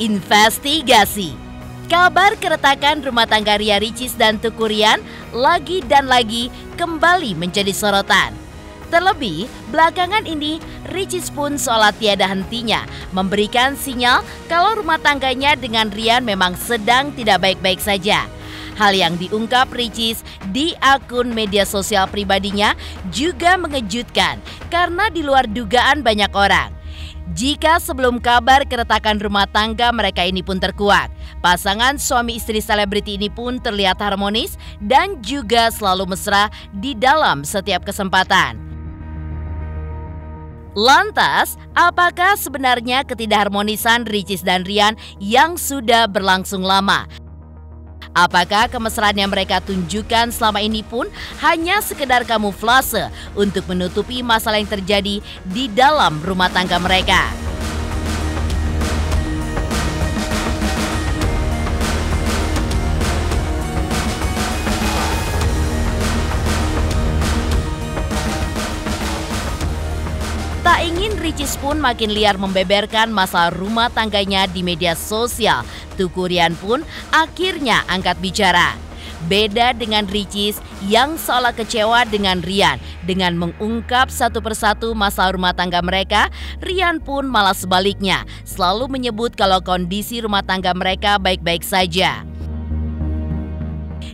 Investigasi. Kabar keretakan rumah tangga Ria Ricis dan Teuku Ryan lagi dan lagi kembali menjadi sorotan. Terlebih, belakangan ini Ricis pun seolah tiada hentinya memberikan sinyal kalau rumah tangganya dengan Ryan memang sedang tidak baik-baik saja. Hal yang diungkap Ricis di akun media sosial pribadinya juga mengejutkan karena di luar dugaan banyak orang. Jika sebelum kabar keretakan rumah tangga mereka ini pun terkuak, pasangan suami istri selebriti ini pun terlihat harmonis dan juga selalu mesra di dalam setiap kesempatan. Lantas, apakah sebenarnya ketidakharmonisan Ricis dan Ryan yang sudah berlangsung lama? Apakah kemesraan yang mereka tunjukkan selama ini pun hanya sekedar kamuflase untuk menutupi masalah yang terjadi di dalam rumah tangga mereka? Tak ingin Ricis pun makin liar membeberkan masalah rumah tangganya di media sosial, Teuku Ryan pun akhirnya angkat bicara. Beda dengan Ricis yang seolah kecewa dengan Ryan dengan mengungkap satu persatu masalah rumah tangga mereka, Ryan pun malah sebaliknya selalu menyebut kalau kondisi rumah tangga mereka baik-baik saja.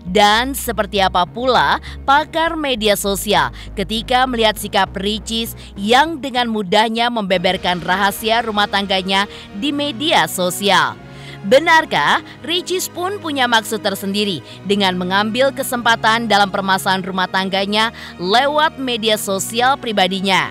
Dan seperti apa pula pakar media sosial ketika melihat sikap Ricis yang dengan mudahnya membeberkan rahasia rumah tangganya di media sosial. Benarkah Ricis pun punya maksud tersendiri dengan mengambil kesempatan dalam permasalahan rumah tangganya lewat media sosial pribadinya?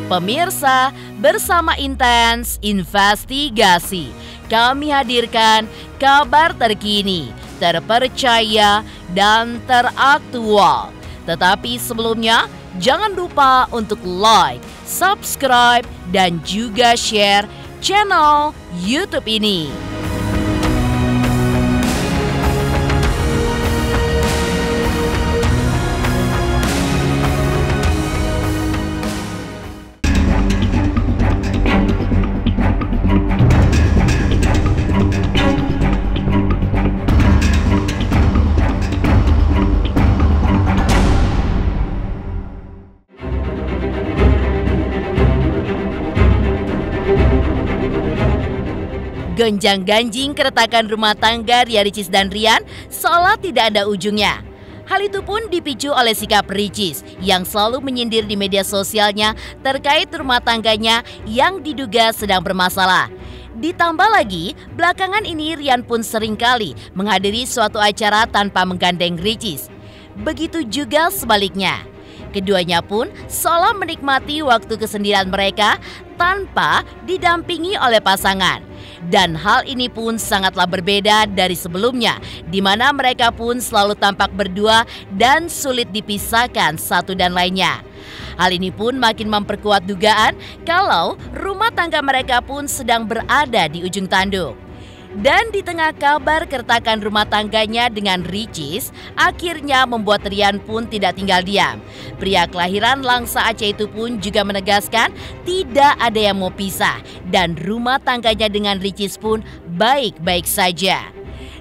Pemirsa, bersama Intens Investigasi, kami hadirkan kabar terkini, terpercaya, dan teraktual. Tetapi sebelumnya, jangan lupa untuk like, subscribe, dan juga share channel YouTube ini. Gonjang-ganjing keretakan rumah tangga Ria Ricis dan Ryan seolah tidak ada ujungnya. Hal itu pun dipicu oleh sikap Ricis yang selalu menyindir di media sosialnya terkait rumah tangganya yang diduga sedang bermasalah. Ditambah lagi, belakangan ini Ryan pun seringkali menghadiri suatu acara tanpa menggandeng Ricis. Begitu juga sebaliknya. Keduanya pun seolah menikmati waktu kesendirian mereka tanpa didampingi oleh pasangan. Dan hal ini pun sangatlah berbeda dari sebelumnya, di mana mereka pun selalu tampak berdua dan sulit dipisahkan satu dan lainnya. Hal ini pun makin memperkuat dugaan kalau rumah tangga mereka pun sedang berada di ujung tanduk. Dan di tengah kabar keretakan rumah tangganya dengan Ricis, akhirnya membuat Ryan pun tidak tinggal diam. Pria kelahiran Langsa Aceh itu pun juga menegaskan tidak ada yang mau pisah dan rumah tangganya dengan Ricis pun baik-baik saja.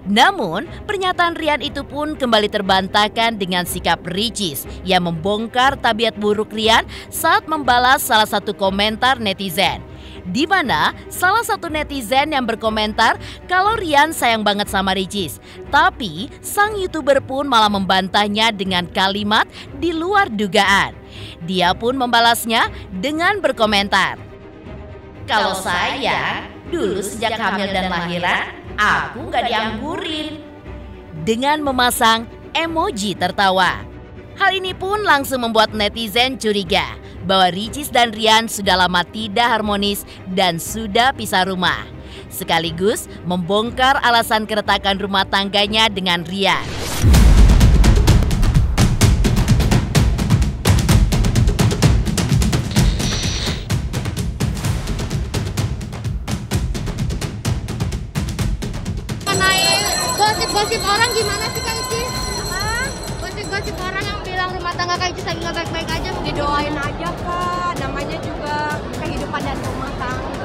Namun, pernyataan Ryan itu pun kembali terbantahkan dengan sikap Ricis yang membongkar tabiat buruk Ryan saat membalas salah satu komentar netizen. Di mana salah satu netizen yang berkomentar kalau Ryan sayang banget sama Ricis. Tapi sang YouTuber pun malah membantahnya dengan kalimat di luar dugaan. Dia pun membalasnya dengan berkomentar, "Kalau saya dulu sejak hamil dan lahiran, aku gak dianggurin." Dengan memasang emoji tertawa. Hal ini pun langsung membuat netizen curiga bahwa Ricis dan Ryan sudah lama tidak harmonis dan sudah pisah rumah. Sekaligus membongkar alasan keretakan rumah tangganya dengan Ryan. Gosip orang gimana sih Kak Icis? Gosip orang yang bilang rumah tangga Kak Icis lagi gak baik-baik aja. Didoain aja Kak, namanya juga kehidupan dan rumah tangga.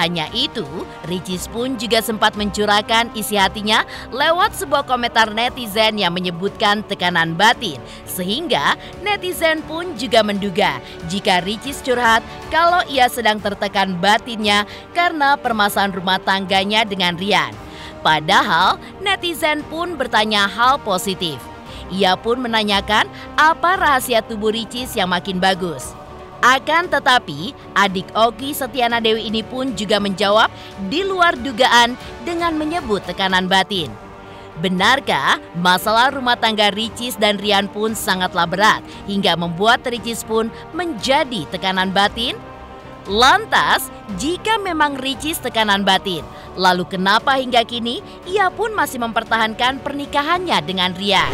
hanya itu, Ricis pun juga sempat mencurahkan isi hatinya lewat sebuah komentar netizen yang menyebutkan tekanan batin. Sehingga netizen pun juga menduga jika Ricis curhat kalau ia sedang tertekan batinnya karena permasalahan rumah tangganya dengan Rian. Padahal netizen pun bertanya hal positif. Ia pun menanyakan apa rahasia tubuh Ricis yang makin bagus. Akan tetapi, adik Oki Setiana Dewi ini pun juga menjawab di luar dugaan dengan menyebut tekanan batin. Benarkah masalah rumah tangga Ricis dan Rian pun sangatlah berat hingga membuat Ricis pun menjadi tekanan batin? Lantas, jika memang Ricis tekanan batin, lalu kenapa hingga kini ia pun masih mempertahankan pernikahannya dengan Rian?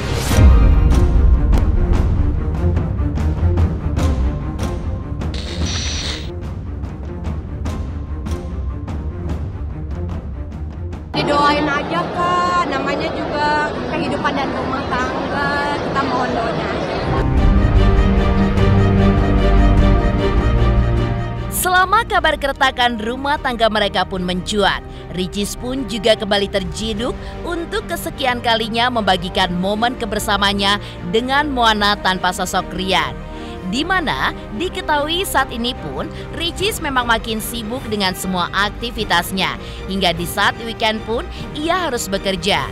Didoain aja Kak, namanya juga kehidupan dan rumah tangga, kita mohon doanya. Selama kabar keretakan rumah tangga mereka pun mencuat, Ricis pun juga kembali terjiduk untuk kesekian kalinya membagikan momen kebersamanya dengan Moana tanpa sosok Rian. Di mana diketahui saat ini pun Ricis memang makin sibuk dengan semua aktivitasnya. Hingga di saat weekend pun ia harus bekerja.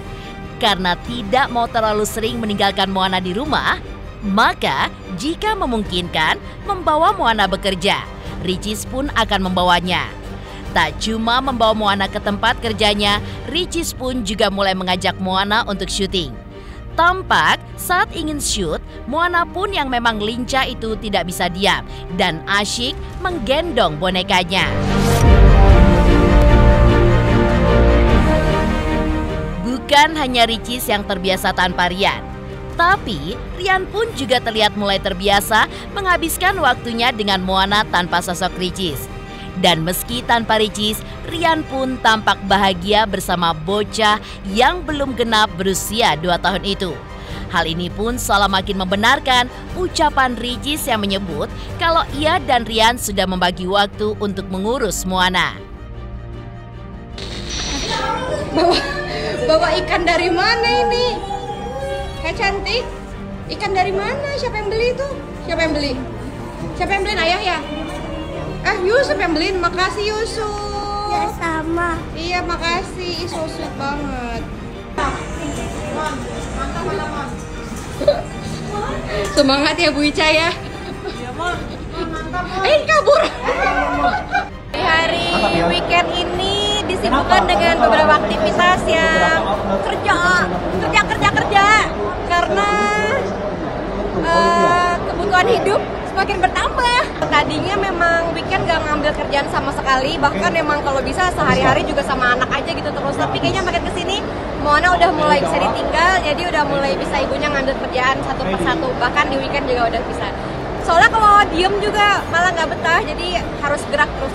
Karena tidak mau terlalu sering meninggalkan Moana di rumah, maka jika memungkinkan membawa Moana bekerja, Ricis pun akan membawanya. Tak cuma membawa Moana ke tempat kerjanya, Ricis pun juga mulai mengajak Moana untuk syuting. Tampak saat ingin shoot, Moana pun yang memang lincah itu tidak bisa diam dan asyik menggendong bonekanya. Bukan hanya Ricis yang terbiasa tanpa Rian, tapi Rian pun juga terlihat mulai terbiasa menghabiskan waktunya dengan Moana tanpa sosok Ricis. Dan meski tanpa Ricis, Rian pun tampak bahagia bersama bocah yang belum genap berusia 2 tahun itu. Hal ini pun seolah makin membenarkan ucapan Ricis yang menyebut kalau ia dan Rian sudah membagi waktu untuk mengurus Moana. Bawa ikan dari mana ini? Kayak cantik. Ikan dari mana? Siapa yang beli itu? Siapa yang beli? Siapa yang beliin, ayah ya? Yusuf yang beliin, makasih Yusuf. Ya sama. Iya makasih, Yusuf banget. Semangat ya Bu Ica ya. Iya Mak. Kabur. Di hari weekend ini disibukkan dengan beberapa aktivitas yang kerja karena kebutuhan hidup semakin bertambah. Tadinya memang weekend gak ngambil kerjaan sama sekali, bahkan memang kalau bisa sehari-hari juga sama anak aja gitu terus. Tapi kayaknya makin kesini Moana udah mulai bisa ditinggal, jadi udah mulai bisa ibunya ngambil kerjaan satu persatu. Bahkan di weekend juga udah bisa. Soalnya kalau diem juga malah gak betah, jadi harus gerak terus.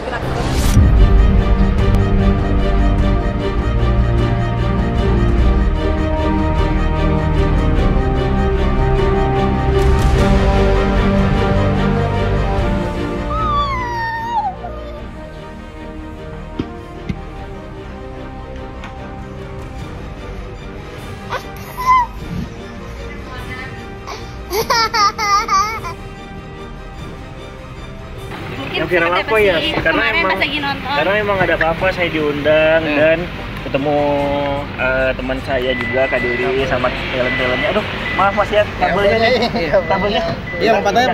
Yang viral apa ya? Karena emang ada apa-apa saya diundang dan ketemu teman saya juga Kak Diri sama film-filmnya. Aduh, maaf Mas ya, kabelnya. Iya, patahnya.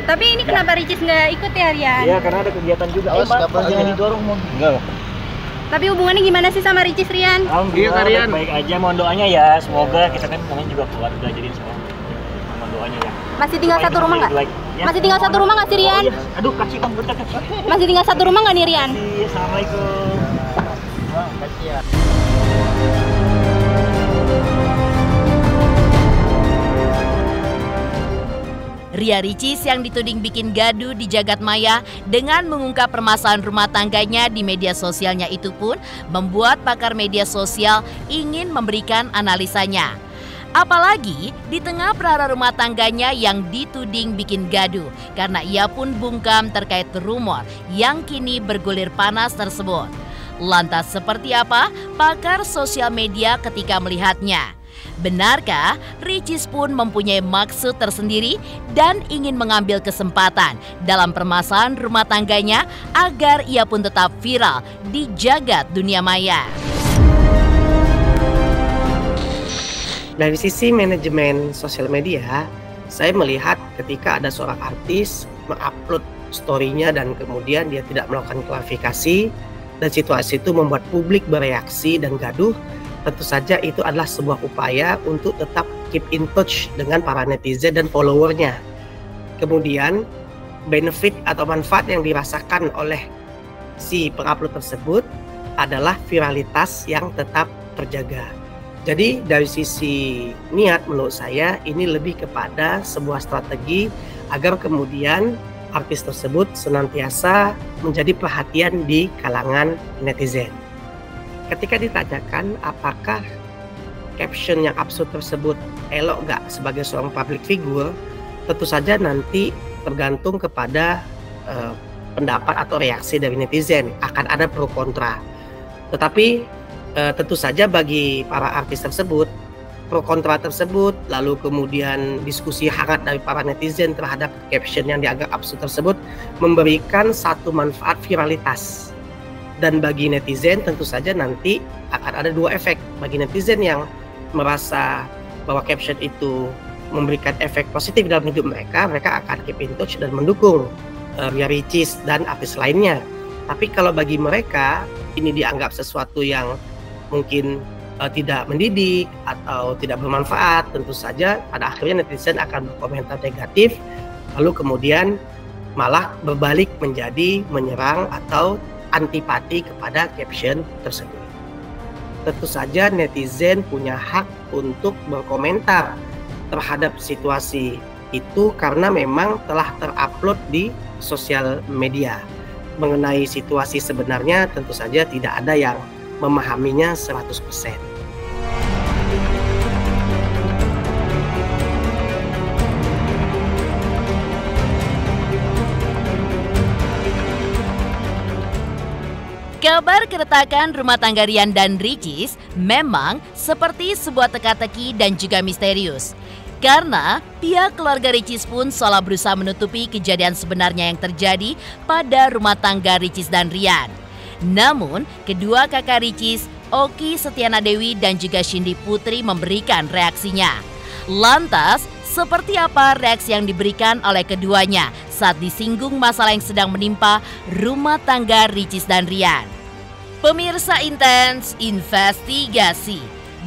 Tapi ini kenapa Ricis nggak ikut ya Rian? Iya, karena ada kegiatan juga. Jangan didorong, Mon. Enggak. Tapi hubungannya gimana sih sama Ricis, Rian? Alhamdulillah, baik aja. Mohon doanya ya, semoga kita kan juga keluarga, jadi semua mohon doanya ya. Masih tinggal satu rumah nggak? Ya. Masih tinggal satu rumah nggak sih Rian? Oh, iya. Aduh, kasih Bang, bentar kasih. Masih tinggal satu rumah nggak nih Rian? Assalamualaikum. Kasih ya. Ria Ricis yang dituding bikin gaduh di jagat maya dengan mengungkap permasalahan rumah tangganya di media sosialnya itu pun membuat pakar media sosial ingin memberikan analisanya. Apalagi di tengah perkara rumah tangganya yang dituding bikin gaduh karena ia pun bungkam terkait rumor yang kini bergulir panas tersebut. Lantas seperti apa pakar sosial media ketika melihatnya? Benarkah Ricis pun mempunyai maksud tersendiri dan ingin mengambil kesempatan dalam permasalahan rumah tangganya agar ia pun tetap viral di jagat dunia maya? Dari sisi manajemen sosial media, saya melihat ketika ada seorang artis mengupload story-nya dan kemudian dia tidak melakukan klarifikasi dan situasi itu membuat publik bereaksi dan gaduh, tentu saja itu adalah sebuah upaya untuk tetap keep in touch dengan para netizen dan followernya. Kemudian benefit atau manfaat yang dirasakan oleh si pengupload tersebut adalah viralitas yang tetap terjaga. Jadi dari sisi niat menurut saya ini lebih kepada sebuah strategi agar kemudian artis tersebut senantiasa menjadi perhatian di kalangan netizen. Ketika ditanyakan apakah caption yang absurd tersebut elok gak sebagai seorang public figure, tentu saja nanti tergantung kepada pendapat atau reaksi dari netizen, akan ada pro kontra. Tetapi tentu saja bagi para artis tersebut, pro kontra tersebut, lalu kemudian diskusi hangat dari para netizen terhadap caption yang dianggap absurd tersebut memberikan satu manfaat viralitas. Dan bagi netizen tentu saja nanti akan ada dua efek. Bagi netizen yang merasa bahwa caption itu memberikan efek positif dalam hidup mereka, mereka akan keep in touch dan mendukung Ria Ricis dan artis lainnya. Tapi kalau bagi mereka ini dianggap sesuatu yang mungkin tidak mendidik atau tidak bermanfaat, tentu saja pada akhirnya netizen akan berkomentar negatif, lalu kemudian malah berbalik menjadi menyerang atau antipati kepada caption tersebut. Tentu saja netizen punya hak untuk berkomentar terhadap situasi itu karena memang telah terupload di sosial media. Mengenai situasi sebenarnya tentu saja tidak ada yang memahaminya 100%. Kabar keretakan rumah tangga Rian dan Ricis memang seperti sebuah teka-teki dan juga misterius. Karena pihak keluarga Ricis pun seolah berusaha menutupi kejadian sebenarnya yang terjadi pada rumah tangga Ricis dan Rian. Namun, kedua kakak Ricis, Oki Setiana Dewi dan juga Cindy Putri memberikan reaksinya. Lantas, seperti apa reaksi yang diberikan oleh keduanya saat disinggung masalah yang sedang menimpa rumah tangga Ricis dan Rian? Pemirsa Intens Investigasi,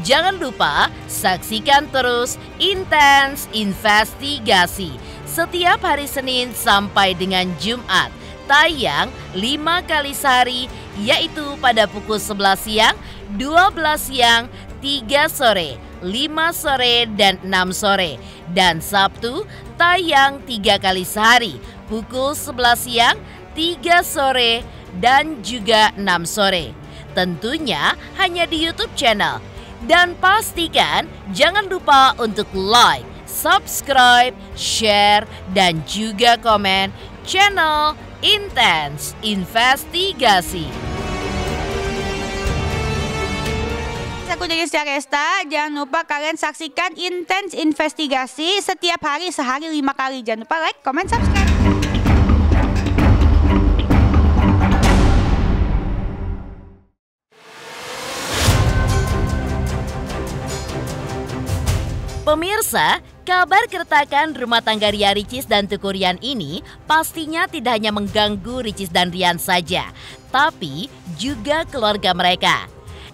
jangan lupa saksikan terus Intens Investigasi setiap hari Senin sampai dengan Jumat. Tayang 5 kali sehari, yaitu pada pukul 11 siang, 12 siang, 3 sore, 5 sore, dan 6 sore. Dan Sabtu tayang 3 kali sehari, pukul 11 siang, 3 sore, dan juga 6 sore. Tentunya hanya di YouTube channel. Dan pastikan jangan lupa untuk like, subscribe, share, dan juga komen channel Intens Investigasi. Aku dari Resta, jangan lupa kalian saksikan Intens Investigasi setiap hari sehari 5 kali. Jangan lupa like, comment, subscribe. Pemirsa, kabar keretakan rumah tangga Ria Ricis dan Teuku Ryan ini pastinya tidak hanya mengganggu Ricis dan Ryan saja, tapi juga keluarga mereka.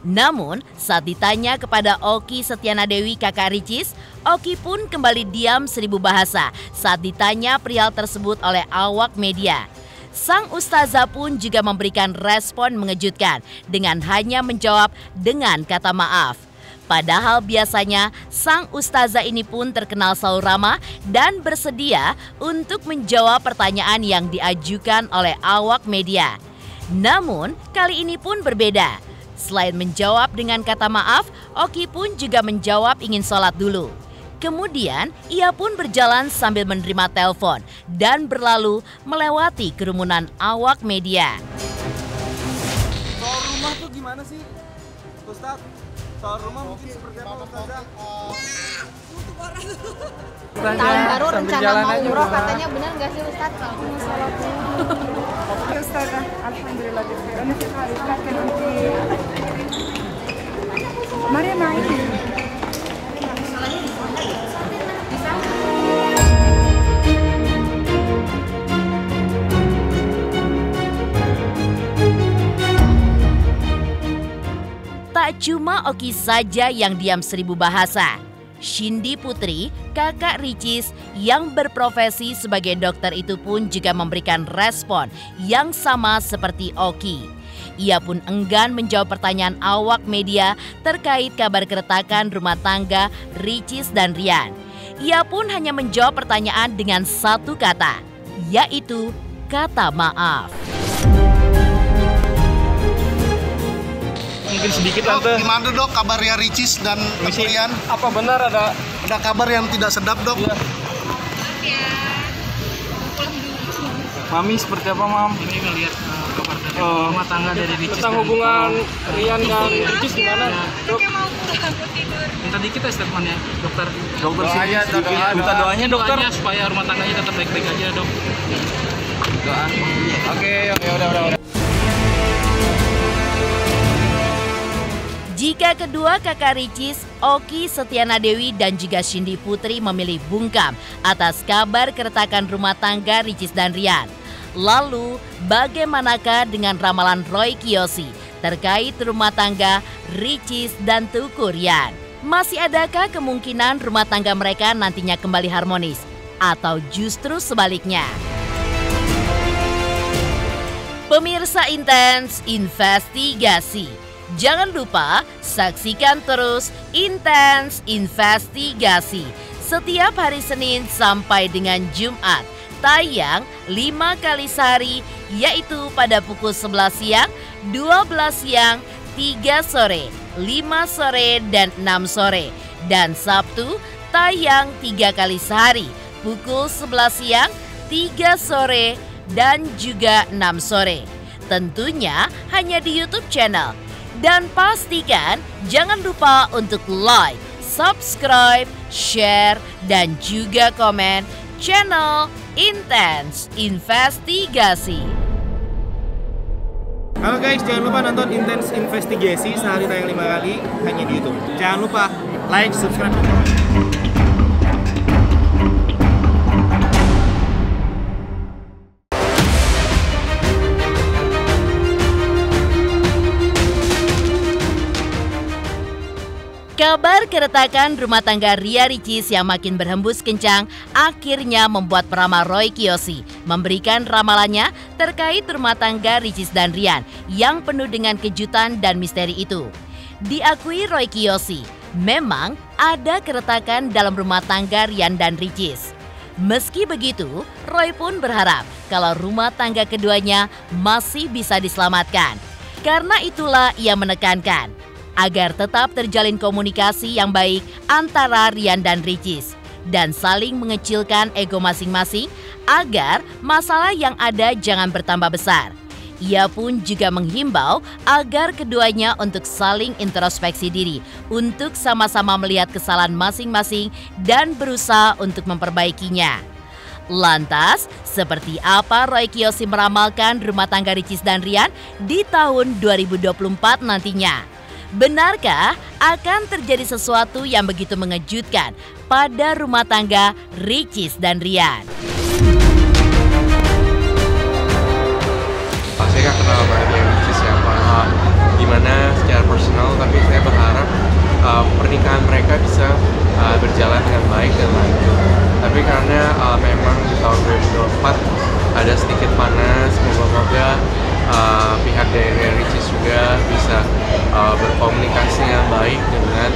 Namun, saat ditanya kepada Oki Setiana Dewi kakak Ricis, Oki pun kembali diam 1000 bahasa saat ditanya perihal tersebut oleh awak media. Sang ustazah pun juga memberikan respon mengejutkan dengan hanya menjawab dengan kata maaf. Padahal biasanya sang ustazah ini pun terkenal selalu ramah dan bersedia untuk menjawab pertanyaan yang diajukan oleh awak media. Namun kali ini pun berbeda. Selain menjawab dengan kata maaf, Oki pun juga menjawab ingin sholat dulu. Kemudian, ia pun berjalan sambil menerima telepon dan berlalu melewati kerumunan awak media. Soal rumah tuh gimana sih, Ustadz? Soal rumah mungkin seperti apa, Ustazah? Tahun baru rencana mau umroh, katanya benar nggak sih Ustadz kalau mau sholat? Oke Ustazah, Alhamdulillah. Ini sekali kan nanti. Mari naik. Tak cuma Oki saja yang diam 1000 bahasa. Shindy Putri, kakak Ricis yang berprofesi sebagai dokter itu pun juga memberikan respon yang sama seperti Oki. Ia pun enggan menjawab pertanyaan awak media terkait kabar keretakan rumah tangga Ricis dan Rian. Ia pun hanya menjawab pertanyaan dengan satu kata, yaitu kata maaf. Mungkin sedikit Tante. Gimana dok kabarnya Ricis dan Rian? Apa benar ada kabar yang tidak sedap dok? Iya. Mami seperti apa Mam? Ini ngelihat kabar dari rumah tangga dari Ricis. Tentang hubungan Rian dan Ricis gimana dok? Minta dikit ya teleponnya dokter. Dokter sini minta doanya dokter. Doanya supaya rumah tangganya tetap baik-baik aja dok. Doa. Oke, udah. Jika kedua kakak Ricis, Oki Setiana Dewi dan juga Shindy Putri memilih bungkam atas kabar keretakan rumah tangga Ricis dan Rian. Lalu, bagaimanakah dengan ramalan Roy Kiyoshi terkait rumah tangga Ricis dan Teuku Rian? Masih adakah kemungkinan rumah tangga mereka nantinya kembali harmonis? Atau justru sebaliknya? Pemirsa Intens Investigasi. Jangan lupa saksikan terus Intens Investigasi setiap hari Senin sampai dengan Jumat. Tayang 5 kali sehari, yaitu pada pukul 11 siang, 12 siang, 3 sore, 5 sore, dan 6 sore. Dan Sabtu tayang 3 kali sehari, pukul 11 siang, 3 sore, dan juga 6 sore. Tentunya hanya di YouTube channel. Dan pastikan jangan lupa untuk like, subscribe, share, dan juga komen channel Intens Investigasi. Halo guys, jangan lupa nonton Intens Investigasi sehari tayang 5 kali hanya di YouTube. Jangan lupa like, subscribe. Kabar keretakan rumah tangga Ria Ricis yang makin berhembus kencang akhirnya membuat peramal Roy Kiyoshi memberikan ramalannya terkait rumah tangga Ricis dan Rian yang penuh dengan kejutan dan misteri itu. Diakui Roy Kiyoshi, memang ada keretakan dalam rumah tangga Rian dan Ricis. Meski begitu, Roy pun berharap kalau rumah tangga keduanya masih bisa diselamatkan. Karena itulah ia menekankan agar tetap terjalin komunikasi yang baik antara Rian dan Ricis dan saling mengecilkan ego masing-masing agar masalah yang ada jangan bertambah besar. Ia pun juga menghimbau agar keduanya untuk saling introspeksi diri untuk sama-sama melihat kesalahan masing-masing dan berusaha untuk memperbaikinya. Lantas, seperti apa Roy Kiyoshi meramalkan rumah tangga Ricis dan Rian di tahun 2024 nantinya? Benarkah akan terjadi sesuatu yang begitu mengejutkan pada rumah tangga Ricis dan Rian? Saya nggak kenal banget Ricis ya, gimana secara personal, tapi saya berharap pernikahan mereka bisa berjalan dengan baik dan lanjut. Tapi karena memang di tahun 2024 ada sedikit panas, semoga pihak dari Ricis juga bisa berkomunikasi yang baik dengan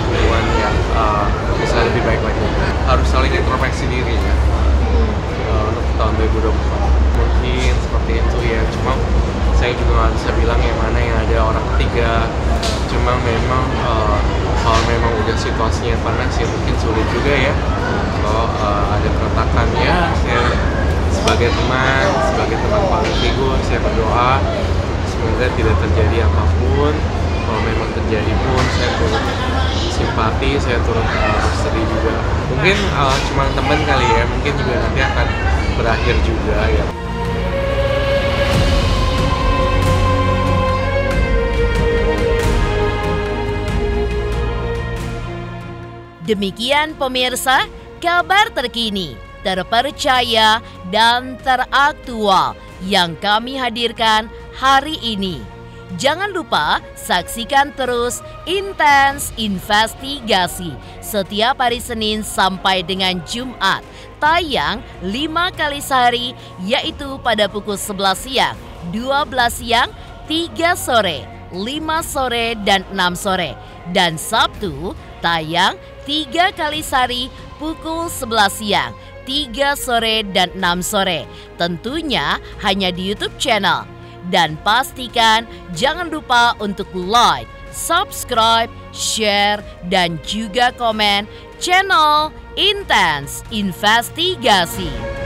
hubungan yang bisa lebih baik lagi. Harus saling introspeksi diri ya untuk tahun 2024. Mungkin seperti itu ya, cuma saya juga nggak bisa bilang yang mana yang ada orang ketiga. Cuma memang kalau memang udah situasinya panas ya mungkin sulit juga ya. Kalau ada keretakan ya, saya sebagai teman paling figur, saya berdoa semoga tidak terjadi apapun. Kalau memang terjadi pun saya turut simpati, saya turut sedih juga. Mungkin cuma teman kali ya, mungkin juga nanti akan berakhir juga ya. Demikian pemirsa, kabar terkini, terpercaya, dan teraktual yang kami hadirkan hari ini. Jangan lupa saksikan terus Intens Investigasi setiap hari Senin sampai dengan Jumat. Tayang 5 kali sehari, yaitu pada pukul 11 siang, 12 siang, 3 sore, 5 sore, dan 6 sore. Dan Sabtu tayang 3 kali sehari pukul 11 siang, 3 sore, dan 6 sore. Tentunya hanya di YouTube channel. Dan pastikan jangan lupa untuk like, subscribe, share, dan juga komen channel Intens Investigasi.